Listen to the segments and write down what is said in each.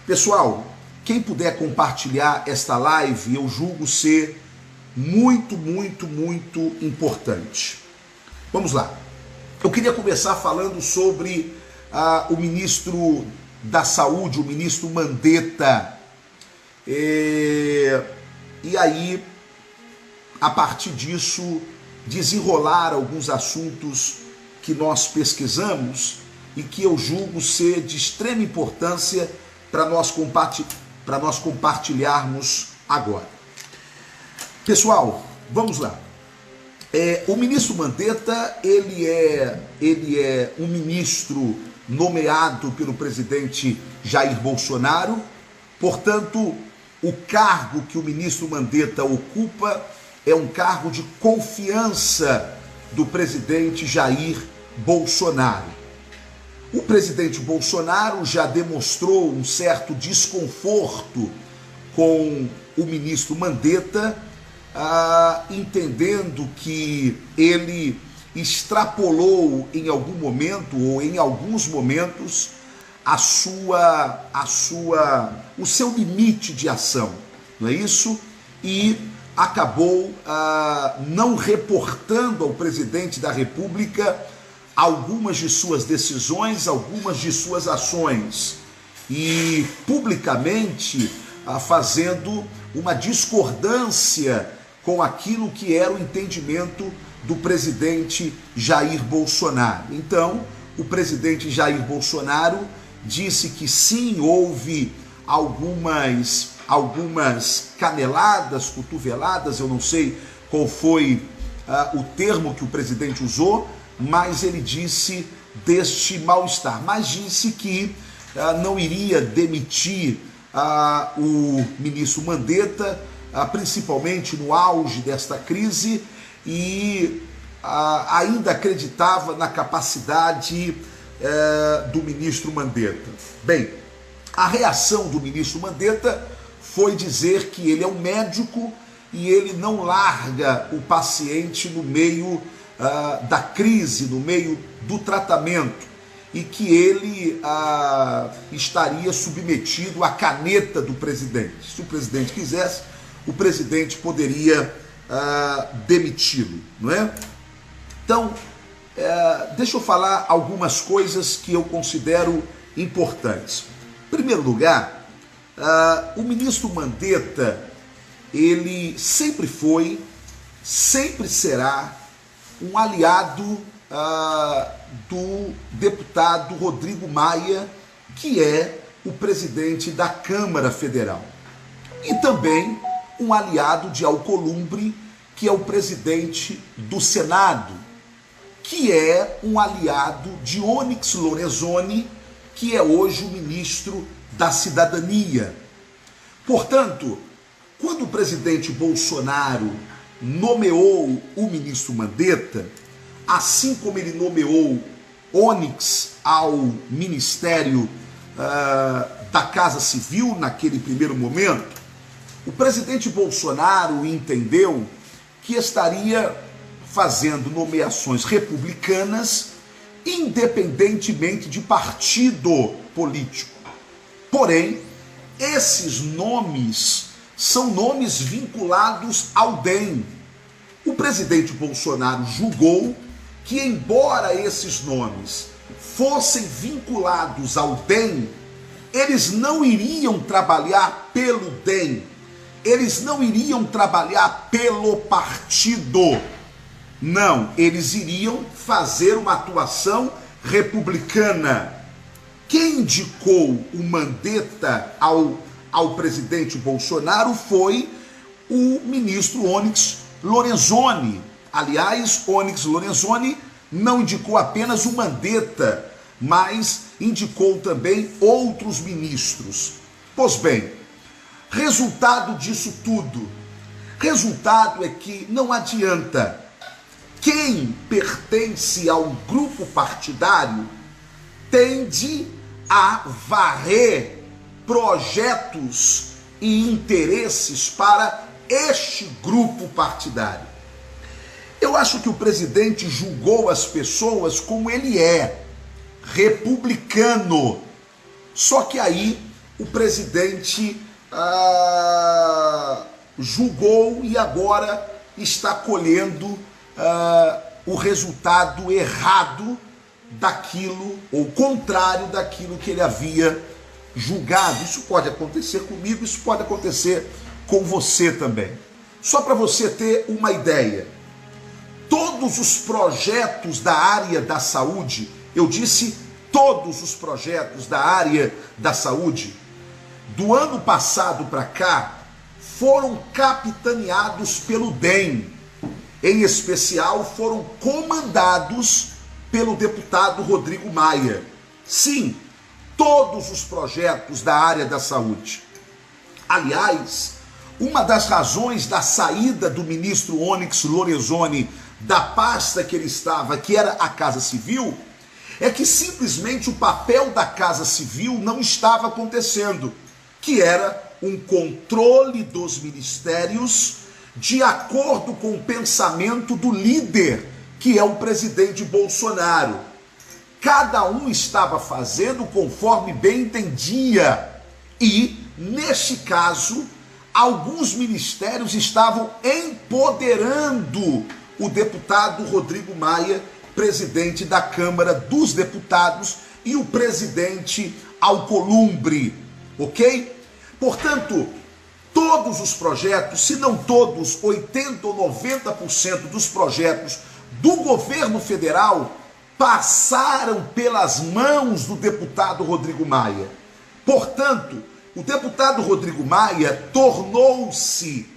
Pessoal, quem puder compartilhar esta live, eu julgo ser muito importante. Vamos lá. Eu queria começar falando sobre o ministro da Saúde, o ministro Mandetta. E aí, a partir disso, desenrolar alguns assuntos que nós pesquisamos e que eu julgo ser de extrema importância para nós compartilharmos agora. Pessoal, vamos lá. O ministro Mandetta, ele é um ministro nomeado pelo presidente Jair Bolsonaro. Portanto, o cargo que o ministro Mandetta ocupa é um cargo de confiança do presidente Jair Bolsonaro. O presidente Bolsonaro já demonstrou um certo desconforto com o ministro Mandetta, entendendo que ele extrapolou em algum momento ou em alguns momentos o seu limite de ação, não é isso? E acabou não reportando ao presidente da República algumas de suas decisões, algumas de suas ações, e publicamente fazendo uma discordância com aquilo que era o entendimento do presidente Jair Bolsonaro. Então, o presidente Jair Bolsonaro disse que sim, houve algumas caneladas, cotoveladas, eu não sei qual foi o termo que o presidente usou, mas ele disse deste mal-estar, mas disse que não iria demitir o ministro Mandetta, principalmente no auge desta crise, e ainda acreditava na capacidade do ministro Mandetta. Bem, a reação do ministro Mandetta foi dizer que ele é um médico e ele não larga o paciente no meio da crise, no meio do tratamento, e que ele estaria submetido à caneta do presidente. Se o presidente quisesse, o presidente poderia demiti-lo, não é? Então, deixa eu falar algumas coisas que eu considero importantes. Em primeiro lugar, o ministro Mandetta, ele sempre foi, sempre será um aliado do deputado Rodrigo Maia, que é o presidente da Câmara Federal, e também um aliado de Alcolumbre, que é o presidente do Senado, que é um aliado de Onyx Lorenzoni, que é hoje o ministro da Cidadania. Portanto, quando o presidente Bolsonaro nomeou o ministro Mandetta, assim como ele nomeou Onyx ao Ministério da Casa Civil naquele primeiro momento, o presidente Bolsonaro entendeu que estaria fazendo nomeações republicanas independentemente de partido político. Porém, esses nomes são nomes vinculados ao DEM. O presidente Bolsonaro julgou que, embora esses nomes fossem vinculados ao DEM, eles não iriam trabalhar pelo DEM, eles não iriam trabalhar pelo partido. Não, eles iriam fazer uma atuação republicana. Quem indicou o Mandetta ao presidente Bolsonaro foi o ministro Onyx Lorenzoni. Aliás, Onyx Lorenzoni não indicou apenas o Mandetta, mas indicou também outros ministros. Pois bem, resultado disso tudo, resultado é que não adianta. Quem pertence a um grupo partidário tende a varrer projetos e interesses para este grupo partidário. Eu acho que o presidente julgou as pessoas como ele é, republicano. Só que aí o presidente julgou e agora está colhendo o resultado errado daquilo, ou contrário daquilo que ele havia julgado. Isso pode acontecer comigo, isso pode acontecer com você também. Só para você ter uma ideia, todos os projetos da área da saúde, eu disse todos os projetos da área da saúde, do ano passado para cá, foram capitaneados pelo DEM. Em especial, foram comandados pelo deputado Rodrigo Maia. Sim, todos os projetos da área da saúde. Aliás, uma das razões da saída do ministro Onyx Lorenzoni da pasta que ele estava, que era a Casa Civil, é que simplesmente o papel da Casa Civil não estava acontecendo, que era um controle dos ministérios de acordo com o pensamento do líder, que é o presidente Bolsonaro. Cada um estava fazendo conforme bem entendia. E, neste caso, alguns ministérios estavam empoderando o deputado Rodrigo Maia, presidente da Câmara dos Deputados, e o presidente Alcolumbre, ok? Portanto, todos os projetos, se não todos, 80% ou 90% dos projetos do governo federal passaram pelas mãos do deputado Rodrigo Maia. Portanto, o deputado Rodrigo Maia tornou-se,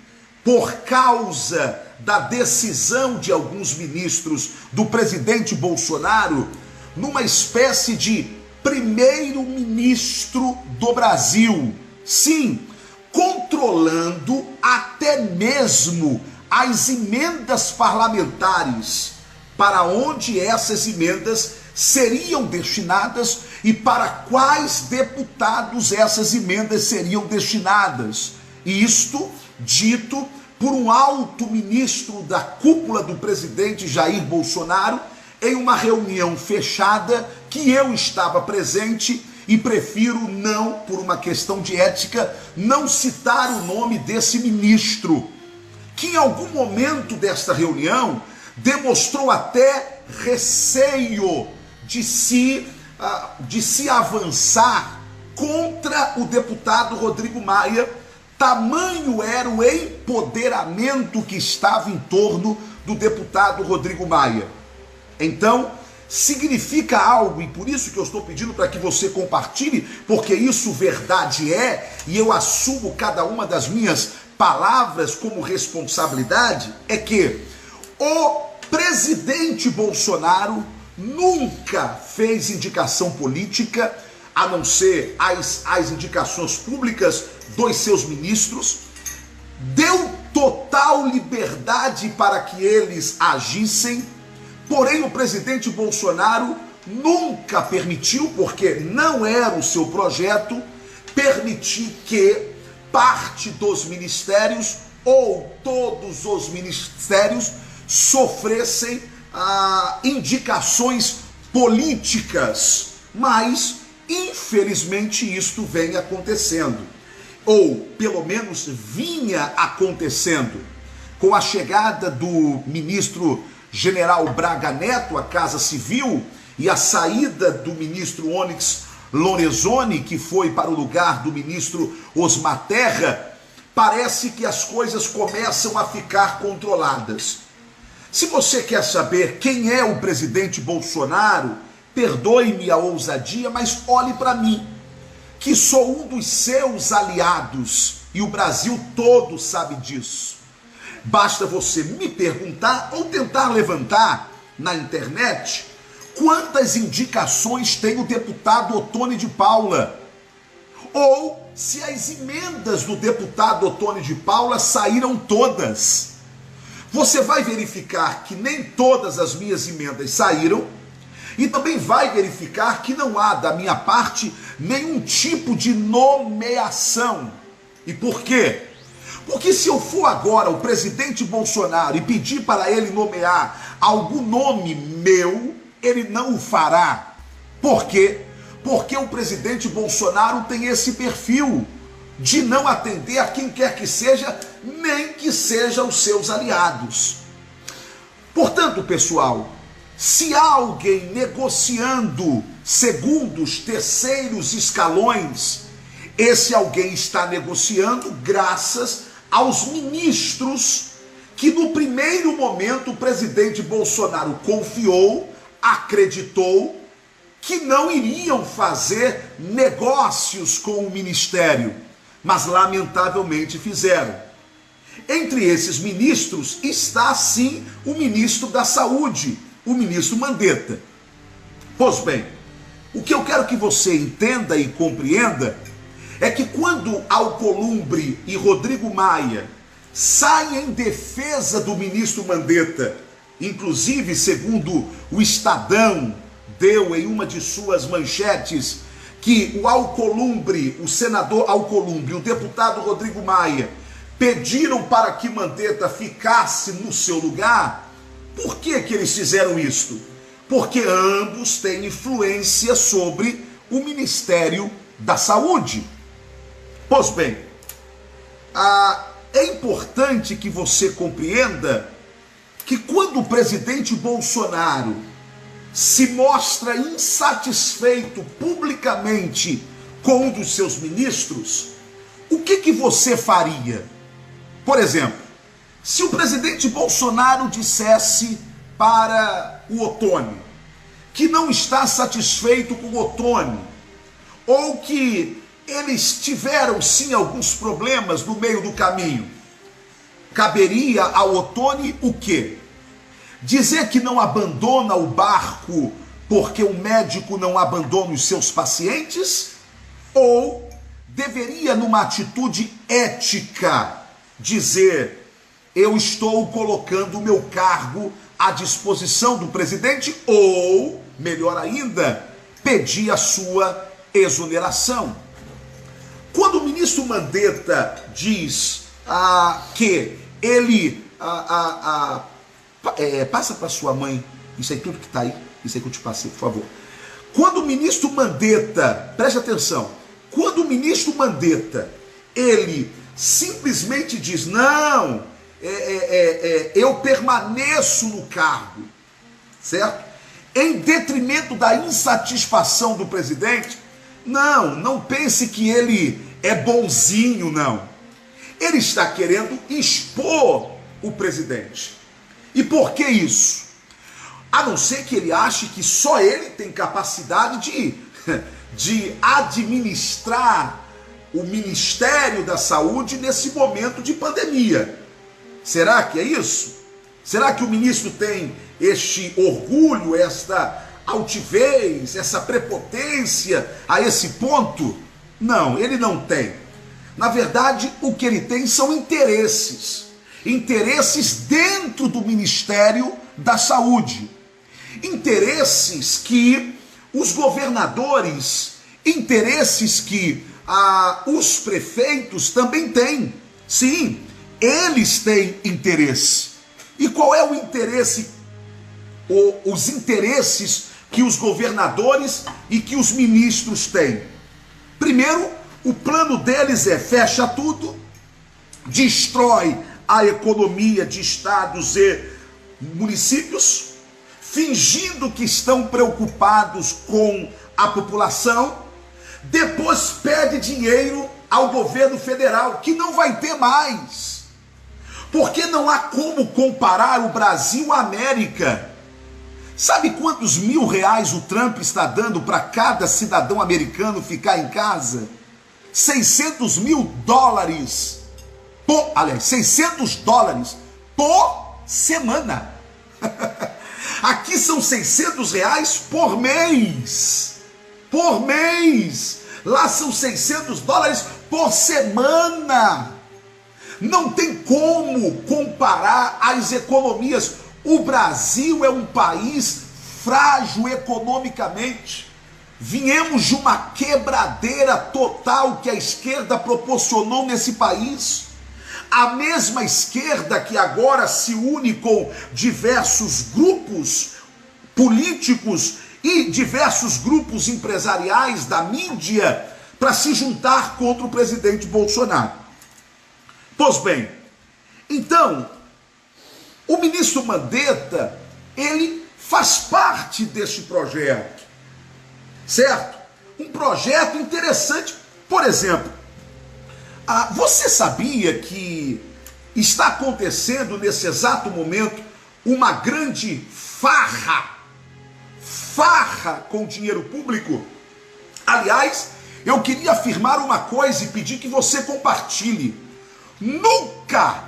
por causa da decisão de alguns ministros do presidente Bolsonaro, numa espécie de primeiro-ministro do Brasil. Sim, controlando até mesmo as emendas parlamentares, para onde essas emendas seriam destinadas e para quais deputados essas emendas seriam destinadas. E isto dito por um alto ministro da cúpula do presidente Jair Bolsonaro, em uma reunião fechada que eu estava presente, e prefiro não, por uma questão de ética, não citar o nome desse ministro, que em algum momento desta reunião demonstrou até receio de se avançar contra o deputado Rodrigo Maia. Tamanho era o empoderamento que estava em torno do deputado Rodrigo Maia. Então, significa algo, e por isso que eu estou pedindo para que você compartilhe, porque isso verdade é, e eu assumo cada uma das minhas palavras como responsabilidade, é que o presidente Bolsonaro nunca fez indicação política, a não ser as indicações públicas dos seus ministros, deu total liberdade para que eles agissem. Porém, o presidente Bolsonaro nunca permitiu, porque não era o seu projeto, permitir que parte dos ministérios ou todos os ministérios sofressem indicações políticas. Mas, infelizmente, isto vem acontecendo, ou pelo menos vinha acontecendo, com a chegada do ministro General Braga Neto à Casa Civil e a saída do ministro Onyx Lorenzoni, que foi para o lugar do ministro Osmar Terra. Parece que as coisas começam a ficar controladas. Se você quer saber quem é o presidente Bolsonaro, perdoe-me a ousadia, mas olhe para mim, que sou um dos seus aliados, e o Brasil todo sabe disso. Basta você me perguntar ou tentar levantar na internet quantas indicações tem o deputado Ottoni de Paula, ou se as emendas do deputado Ottoni de Paula saíram todas. Você vai verificar que nem todas as minhas emendas saíram, e também vai verificar que não há da minha parte nenhum tipo de nomeação. E por quê? Porque se eu for agora o presidente Bolsonaro e pedir para ele nomear algum nome meu, ele não o fará. Por quê? porque o presidente Bolsonaro tem esse perfil de não atender a quem quer que seja, nem que sejam os seus aliados. Portanto, pessoal, se há alguém negociando segundos, terceiros escalões, esse alguém está negociando graças aos ministros que no primeiro momento o presidente Bolsonaro confiou, acreditou que não iriam fazer negócios com o ministério, mas lamentavelmente fizeram. Entre esses ministros está sim o ministro da Saúde, o ministro Mandetta. Pois bem, o que eu quero que você entenda e compreenda é que quando Alcolumbre e Rodrigo Maia saem em defesa do ministro Mandetta, inclusive segundo o Estadão deu em uma de suas manchetes, que o Alcolumbre, o senador Alcolumbre, o deputado Rodrigo Maia, pediram para que Mandetta ficasse no seu lugar. Por que eles fizeram isso? Porque ambos têm influência sobre o Ministério da Saúde. Pois bem, é importante que você compreenda que quando o presidente Bolsonaro se mostra insatisfeito publicamente com um dos seus ministros, o que você faria? Por exemplo, se o presidente Bolsonaro dissesse para o Ottoni que não está satisfeito com o Ottoni, ou que eles tiveram sim alguns problemas no meio do caminho, caberia ao Ottoni o quê? Dizer que não abandona o barco porque o médico não abandona os seus pacientes? Ou deveria, numa atitude ética, dizer: eu estou colocando o meu cargo à disposição do presidente? Ou, melhor ainda, pedir a sua exoneração? Quando o ministro Mandetta diz que ele... passa para sua mãe, isso aí tudo que está aí, isso aí que eu te passei, por favor. Quando o ministro Mandetta, preste atenção, quando o ministro Mandetta, ele simplesmente diz: não, eu permaneço no cargo, certo? Em detrimento da insatisfação do presidente, não pense que ele é bonzinho, não. Ele está querendo expor o presidente. E por que isso? A não ser que ele ache que só ele tem capacidade de administrar o Ministério da Saúde nesse momento de pandemia. Será que é isso? Será que o ministro tem este orgulho, esta altivez, essa prepotência a esse ponto? Não, ele não tem. Na verdade, o que ele tem são interesses dentro do Ministério da Saúde, interesses que os governadores, interesses que os prefeitos também têm. Sim, eles têm interesse. E qual é o interesse, os interesses que os governadores e que os ministros têm? Primeiro, o plano deles é: fecha tudo, destrói a economia de estados e municípios, fingindo que estão preocupados com a população, depois pede dinheiro ao governo federal, que não vai ter mais, porque não há como comparar o Brasil à América. Sabe quantos R$1.000 o Trump está dando para cada cidadão americano ficar em casa? $600 mil, $600 por semana. Aqui são R$600 por mês. Por mês. Lá são $600 por semana. Não tem como comparar as economias. O Brasil é um país frágil economicamente. Viemos de uma quebradeira total que a esquerda proporcionou nesse país. A mesma esquerda que agora se une com diversos grupos políticos e diversos grupos empresariais da mídia para se juntar contra o presidente Bolsonaro. Pois bem, então, o ministro Mandetta, ele faz parte deste projeto, certo? Um projeto interessante. Por exemplo, você sabia que está acontecendo nesse exato momento uma grande farra com dinheiro público? Aliás, eu queria afirmar uma coisa e pedir que você compartilhe. Nunca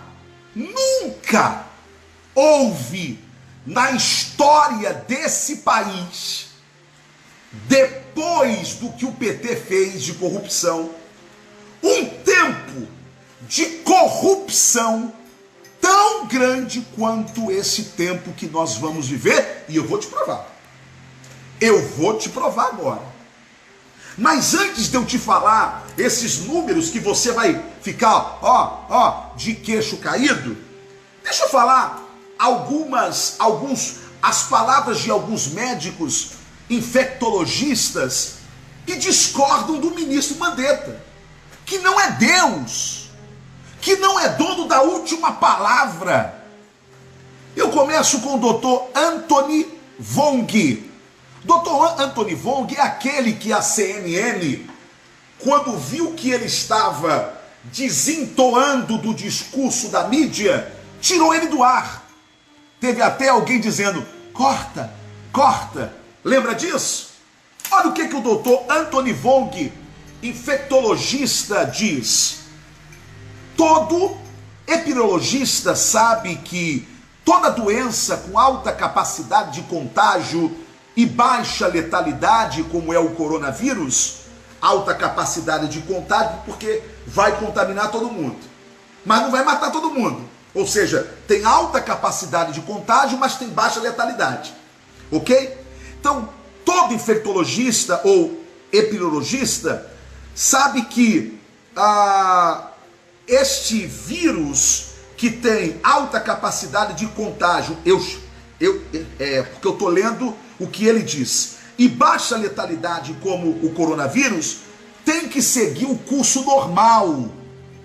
houve na história desse país, depois do que o PT fez de corrupção, um tempo de corrupção tão grande quanto esse tempo que nós vamos viver, e eu vou te provar. Eu vou te provar agora. Mas antes de eu te falar esses números que você vai ficar, de queixo caído, deixa eu falar as palavras de alguns médicos infectologistas que discordam do ministro Mandetta, que não é Deus, que não é dono da última palavra. Eu começo com o doutor Anthony Fauci. Doutor Anthony Fauci é aquele que a CNN, quando viu que ele estava desentoando do discurso da mídia, tirou ele do ar. Teve até alguém dizendo, corta. Lembra disso? Olha o que o doutor Anthony Fauci, infectologista, diz. Todo epidemiologista sabe que toda doença com alta capacidade de contágio e baixa letalidade, como é o coronavírus, alta capacidade de contágio porque vai contaminar todo mundo, mas não vai matar todo mundo. Ou seja, tem alta capacidade de contágio, mas tem baixa letalidade. Ok? Então, todo infectologista ou epidemiologista sabe que este vírus que tem alta capacidade de contágio, porque eu estou lendo o que ele diz, e baixa letalidade como o coronavírus, tem que seguir o curso normal.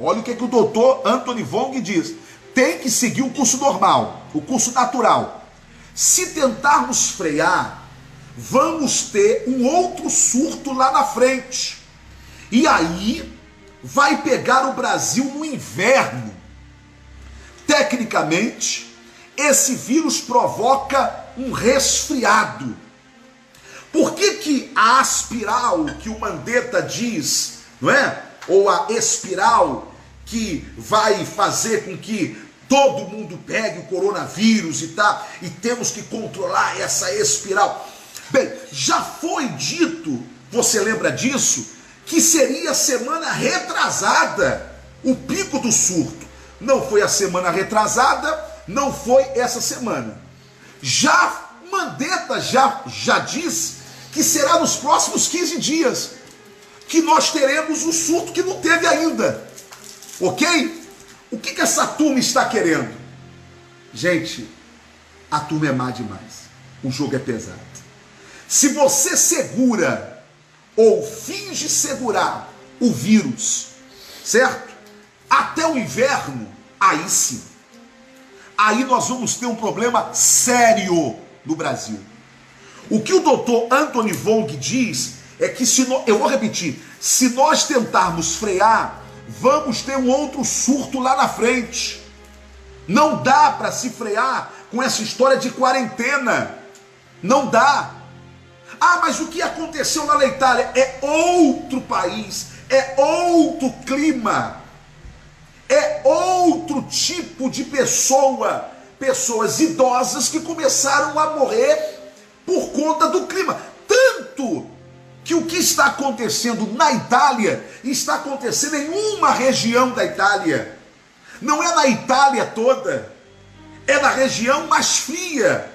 Olha o que o doutor Anthony Fauci diz. Tem que seguir o curso normal, o curso natural. Se tentarmos frear, vamos ter um outro surto lá na frente. E aí vai pegar o Brasil no inverno. Tecnicamente, esse vírus provoca um resfriado. Por que a aspiral que o Mandetta diz, não é? Ou a espiral que vai fazer com que todo mundo pegue o coronavírus e temos que controlar essa espiral. Bem, já foi dito, você lembra disso, que seria semana retrasada o pico do surto. Não foi a semana retrasada, não foi essa semana. Já Mandetta já disse que será nos próximos 15 dias que nós teremos o surto que não teve ainda. Ok? O que essa turma está querendo? Gente, a turma é má demais. O jogo é pesado. Se você segura ou finge segurar o vírus, certo? Até o inverno, aí sim. Aí nós vamos ter um problema sério no Brasil. O que o doutor Anthony Fauci diz é que, eu vou repetir, se nós tentarmos frear, vamos ter um outro surto lá na frente. Não dá para se frear com essa história de quarentena. Não dá. Mas o que aconteceu lá na Itália é outro país, é outro clima, é outro tipo de pessoas idosas que começaram a morrer por conta do clima. Tanto que o que está acontecendo na Itália está acontecendo em uma região da Itália. Não é na Itália toda, é na região mais fria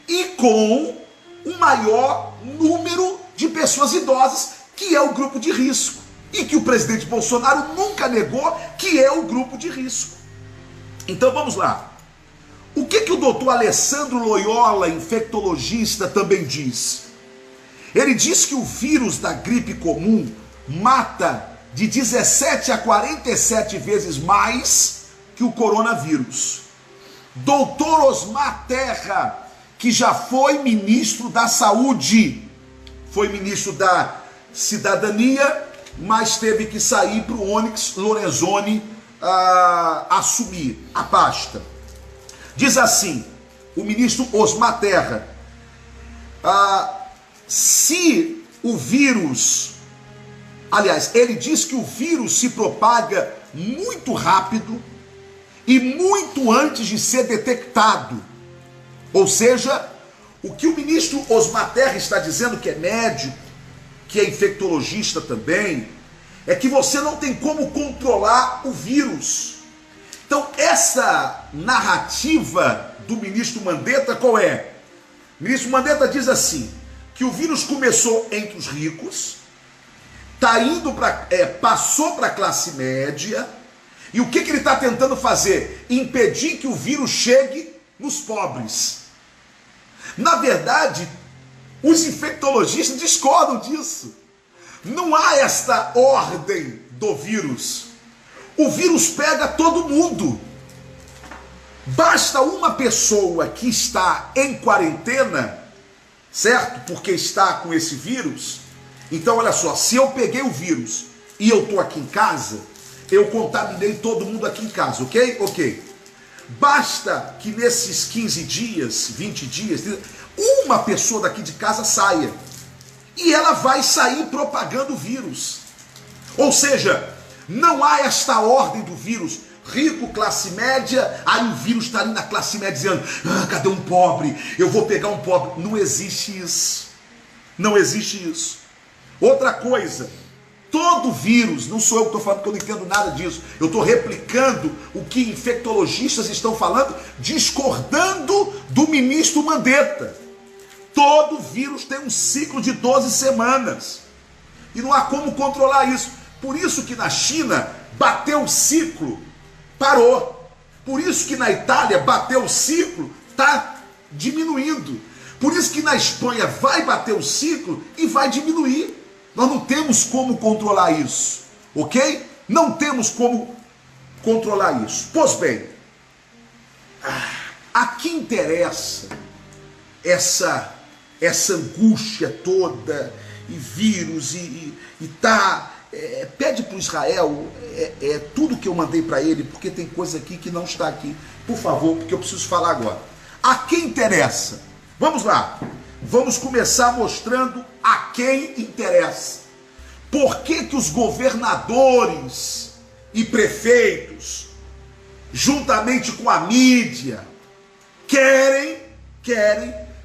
e com um maior número de pessoas idosas, que é o grupo de risco, e que o presidente Bolsonaro nunca negou que é o grupo de risco. Então vamos lá. O que o doutor Alessandro Loyola, infectologista, também diz? Ele diz que o vírus da gripe comum mata de 17 a 47 vezes mais que o coronavírus. Doutor Osmar Terra, que já foi ministro da Saúde, foi ministro da Cidadania, mas teve que sair para o Onyx Lorenzoni assumir a pasta. Diz assim, o ministro Osmar Terra, se o vírus, aliás, ele diz que o vírus se propaga muito rápido e muito antes de ser detectado. Ou seja, o que o ministro Osmar Terra está dizendo, que é médico, que é infectologista também, é que você não tem como controlar o vírus. Então, essa narrativa do ministro Mandetta qual é? O ministro Mandetta diz assim, que o vírus começou entre os ricos, passou para a classe média, e o que ele está tentando fazer? Impedir que o vírus chegue nos pobres. Na verdade, os infectologistas discordam disso. Não há esta ordem do vírus. O vírus pega todo mundo. Basta uma pessoa que está em quarentena, certo? Porque está com esse vírus. Então, olha só, se eu peguei o vírus e eu estou aqui em casa, eu contaminei todo mundo aqui em casa, ok? Ok. Basta que nesses 15 dias, 20 dias, uma pessoa daqui de casa saia. E ela vai sair propagando o vírus. Ou seja, não há esta ordem do vírus. Rico, classe média, aí o vírus está ali na classe média dizendo, cadê um pobre? Eu vou pegar um pobre. Não existe isso. Não existe isso. Outra coisa, todo vírus, não sou eu que estou falando, porque eu não entendo nada disso, eu estou replicando o que infectologistas estão falando, discordando do ministro Mandetta. Todo vírus tem um ciclo de 12 semanas, e não há como controlar isso. Por isso que na China bateu o ciclo, parou. Por isso que na Itália bateu o ciclo, está diminuindo. Por isso que na Espanha vai bater o ciclo e vai diminuir. Nós não temos como controlar isso, ok? Não temos como controlar isso. Pois bem, a que interessa essa angústia toda, e vírus, e pede para o Israel tudo que eu mandei para ele, porque tem coisa aqui que não está aqui. Por favor, porque eu preciso falar agora. A quem interessa? Vamos lá. Vamos começar mostrando a quem interessa. Por que que os governadores e prefeitos, juntamente com a mídia, querem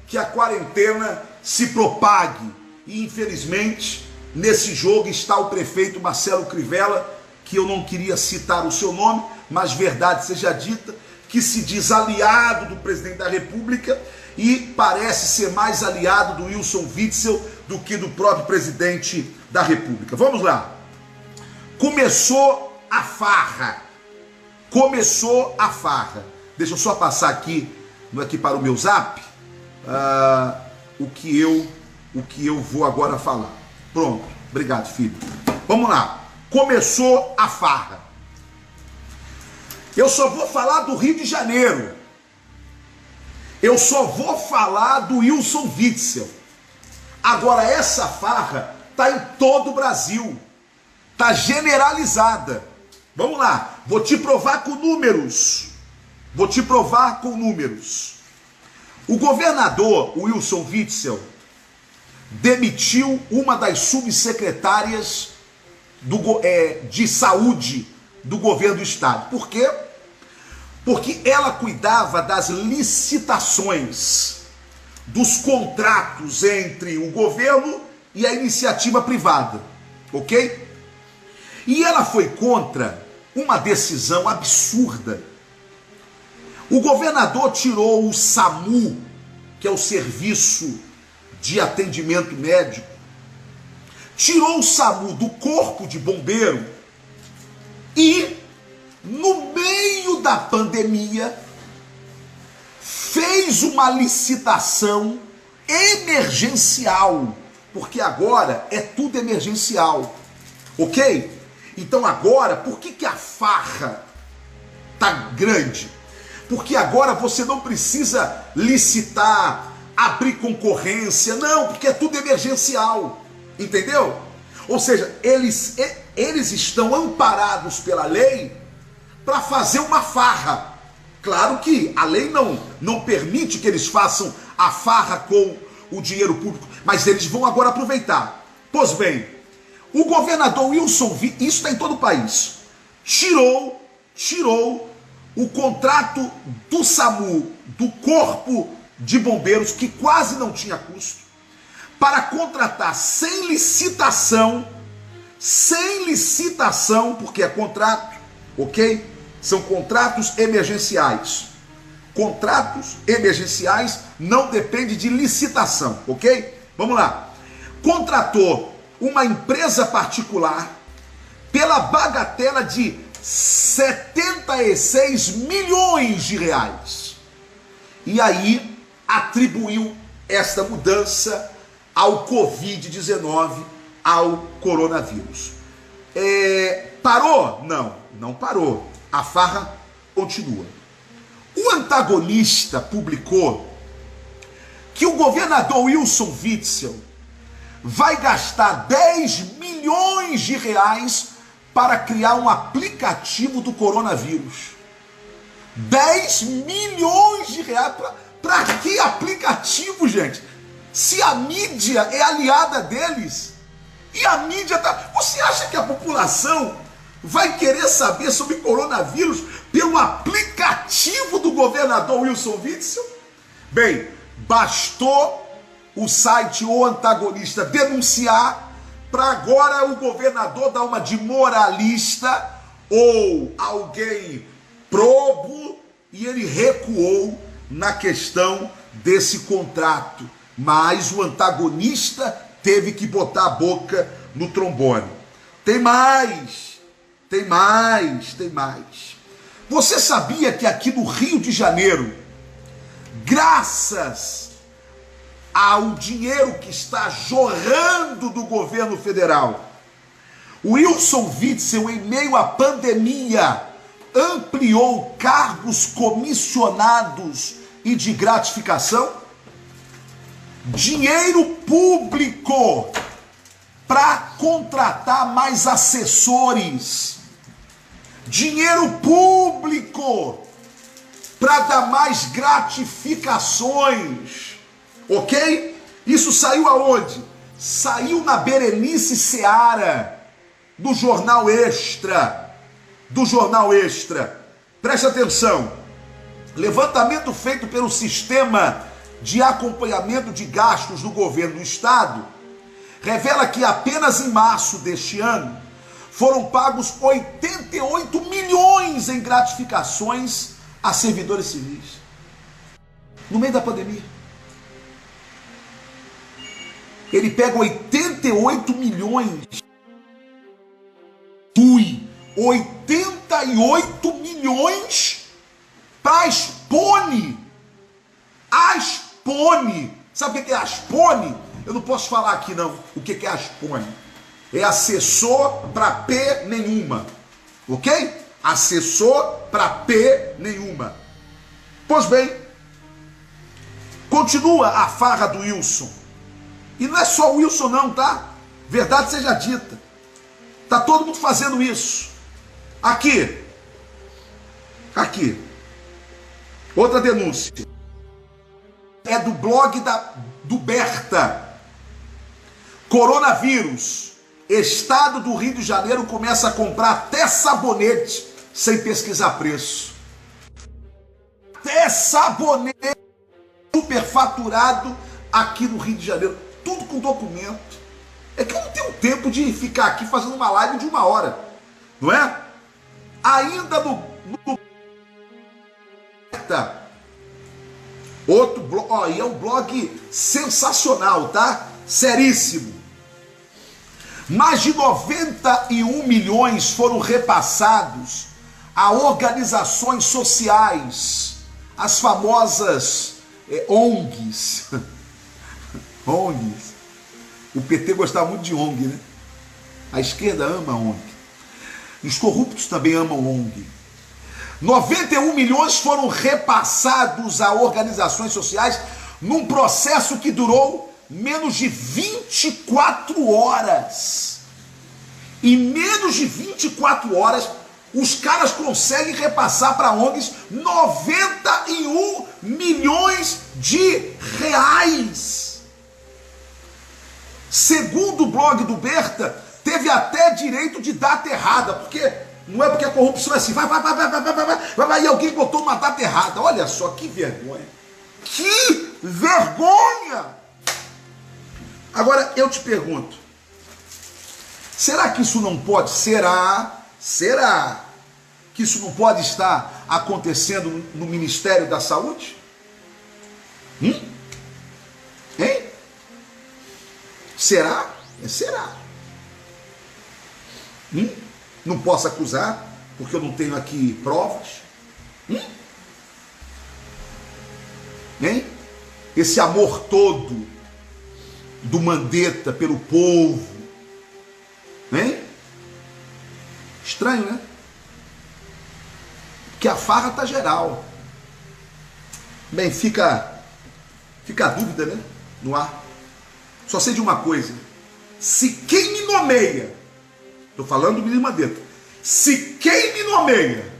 que a quarentena se propague? E infelizmente, nesse jogo está o prefeito Marcelo Crivella, que eu não queria citar o seu nome, mas verdade seja dita, que se diz aliado do presidente da República e parece ser mais aliado do Wilson Witzel do que do próprio presidente da República. Vamos lá. Começou a farra. Deixa eu só passar aqui para o meu zap o que eu vou agora falar. Pronto. Obrigado, filho. Vamos lá. Começou a farra. Eu só vou falar do Rio de Janeiro. Eu só vou falar do Wilson Witzel. Agora, essa farra está em todo o Brasil. Está generalizada. Vamos lá. Vou te provar com números. O governador Wilson Witzel demitiu uma das subsecretárias de saúde do governo do estado. Por quê? Porque ela cuidava das licitações, dos contratos entre o governo e a iniciativa privada, ok? E ela foi contra uma decisão absurda. O governador tirou o SAMU, que é o Serviço de Atendimento Médico, tirou o SAMU do Corpo de Bombeiro e, no meio da pandemia, fez uma licitação emergencial Porque agora é tudo emergencial, ok? Então agora, por que a farra tá grande? Porque agora você não precisa licitar, abrir concorrência, não, porque é tudo emergencial, entendeu? Ou seja, eles estão amparados pela lei para fazer uma farra. Claro que a lei não permite que eles façam a farra com o dinheiro público, mas eles vão agora aproveitar. Pois bem, o governador Wilson Witzel, isso está em todo o país, tirou o contrato do SAMU, do Corpo de Bombeiros, que quase não tinha custo, para contratar sem licitação, porque é contrato, ok? São contratos emergenciais. Contratos emergenciais não dependem de licitação, ok? Vamos lá. Contratou uma empresa particular pela bagatela de 76 milhões de reais. E aí atribuiu esta mudança ao Covid-19, ao coronavírus. Parou? Não parou. A farra continua. O antagonista publicou que o governador Wilson Witzel vai gastar 10 milhões de reais para criar um aplicativo do coronavírus. 10 milhões de reais para que aplicativo, gente? Se a mídia é aliada deles e a mídia tá... Você acha que a população vai querer saber sobre coronavírus pelo aplicativo do governador Wilson Witzel? Bem, bastou o site O Antagonista denunciar para agora o governador dar uma de moralista ou alguém probo, e ele recuou na questão desse contrato. Mas o antagonista teve que botar a boca no trombone. Tem mais. Você sabia que aqui no Rio de Janeiro, graças ao dinheiro que está jorrando do governo federal, o Wilson Witzel, em meio à pandemia, ampliou cargos comissionados e de gratificação? Dinheiro público para contratar mais assessores. Dinheiro público para dar mais gratificações, ok? Isso saiu aonde? Saiu na Berenice Seara, do Jornal Extra. Preste atenção. Levantamento feito pelo Sistema de Acompanhamento de Gastos do Governo do Estado revela que apenas em março deste ano foram pagos 88 milhões em gratificações a servidores civis. No meio da pandemia. Ele pega 88 milhões. 88 milhões para a Aspone. Sabe o que é Aspone? Eu não posso falar aqui não. O que é Aspone? É assessor para P nenhuma. Ok? Assessor para P nenhuma. Pois bem, continua a farra do Wilson. E não é só o Wilson não, tá? Verdade seja dita. Tá todo mundo fazendo isso. Aqui. Outra denúncia. É do blog do Berta. Coronavírus. Estado do Rio de Janeiro começa a comprar até sabonete sem pesquisar preço. Até sabonete superfaturado aqui no Rio de Janeiro. Tudo com documento. É que eu não tenho tempo de ficar aqui fazendo uma live de 1 hora. Não é? Ainda no outro blog, ó, e é um blog sensacional, tá? Seríssimo. Mais de 91 milhões foram repassados a organizações sociais, as famosas ONGs. ONGs. O PT gostava muito de ONG, né? A esquerda ama a ONG. Os corruptos também amam ONG. 91 milhões foram repassados a organizações sociais num processo que durou menos de 24 horas. Em menos de 24 horas, os caras conseguem repassar para ONGs 91 milhões de reais. Segundo o blog do Berta, teve até direito de data errada, porque não é porque a corrupção é assim, vai, e alguém botou uma data errada. Olha só, que vergonha. Que vergonha! Agora, eu te pergunto, será que isso não pode, será que isso não pode estar acontecendo no Ministério da Saúde? Hein? Será? Será. Não posso acusar, porque eu não tenho aqui provas. Esse amor todo do Mandetta pelo povo. Estranho, né? Porque a farra tá geral. Bem, fica a dúvida, né? No ar. Só sei de uma coisa. Se quem me nomeia, estou falando do ministro Mandetta, se quem me nomeia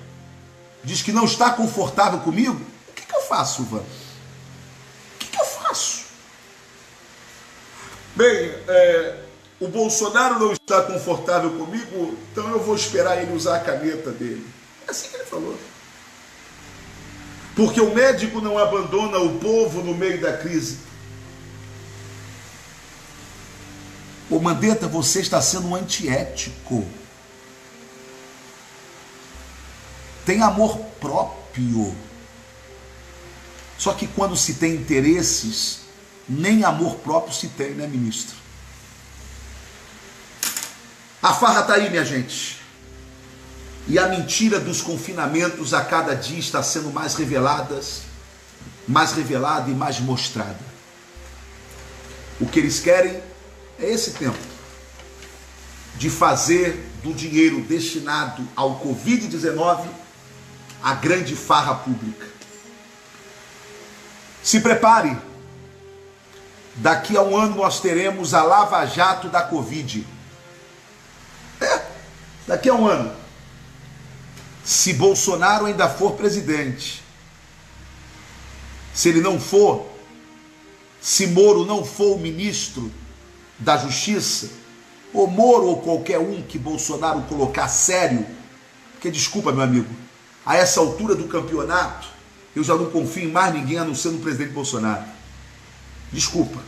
diz que não está confortável comigo, o que eu faço, Ivan? O que eu faço? Bem, o Bolsonaro não está confortável comigo, então eu vou esperar ele usar a caneta dele. É assim que ele falou. Porque o médico não abandona o povo no meio da crise. Ô Mandetta, você está sendo antiético. Tem amor próprio. Só que quando se tem interesses, nem amor próprio se tem, né, ministro? A farra está aí, minha gente. E a mentira dos confinamentos a cada dia está sendo mais revelada e mais mostrada. O que eles querem é esse tempo de fazer do dinheiro destinado ao Covid-19 a grande farra pública. Se prepare. Daqui a um ano nós teremos a Lava Jato da Covid. Daqui a um ano. Se Bolsonaro ainda for presidente. Se ele não for, se Moro não for o ministro da Justiça, ou Moro ou qualquer um que Bolsonaro colocar sério, porque desculpa, meu amigo, a essa altura do campeonato, eu já não confio em mais ninguém a não ser no presidente Bolsonaro. Desculpa.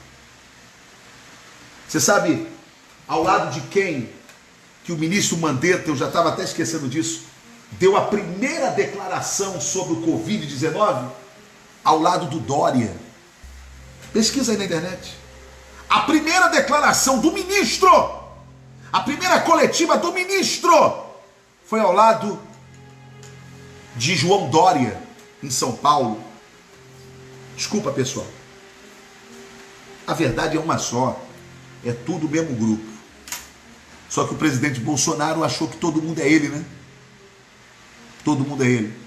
Você sabe ao lado de quem que o ministro Mandetta, eu já estava até esquecendo disso, deu a primeira declaração sobre o Covid-19? Ao lado do Dória. Pesquisa aí na internet. A primeira declaração do ministro, a primeira coletiva do ministro, foi ao lado de João Dória, em São Paulo. Desculpa, pessoal. A verdade é uma só. É tudo o mesmo grupo. Só que o presidente Bolsonaro achou que todo mundo é ele, né? Todo mundo é ele.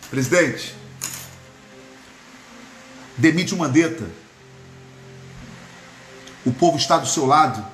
Presidente, demite o Mandetta. O povo está do seu lado.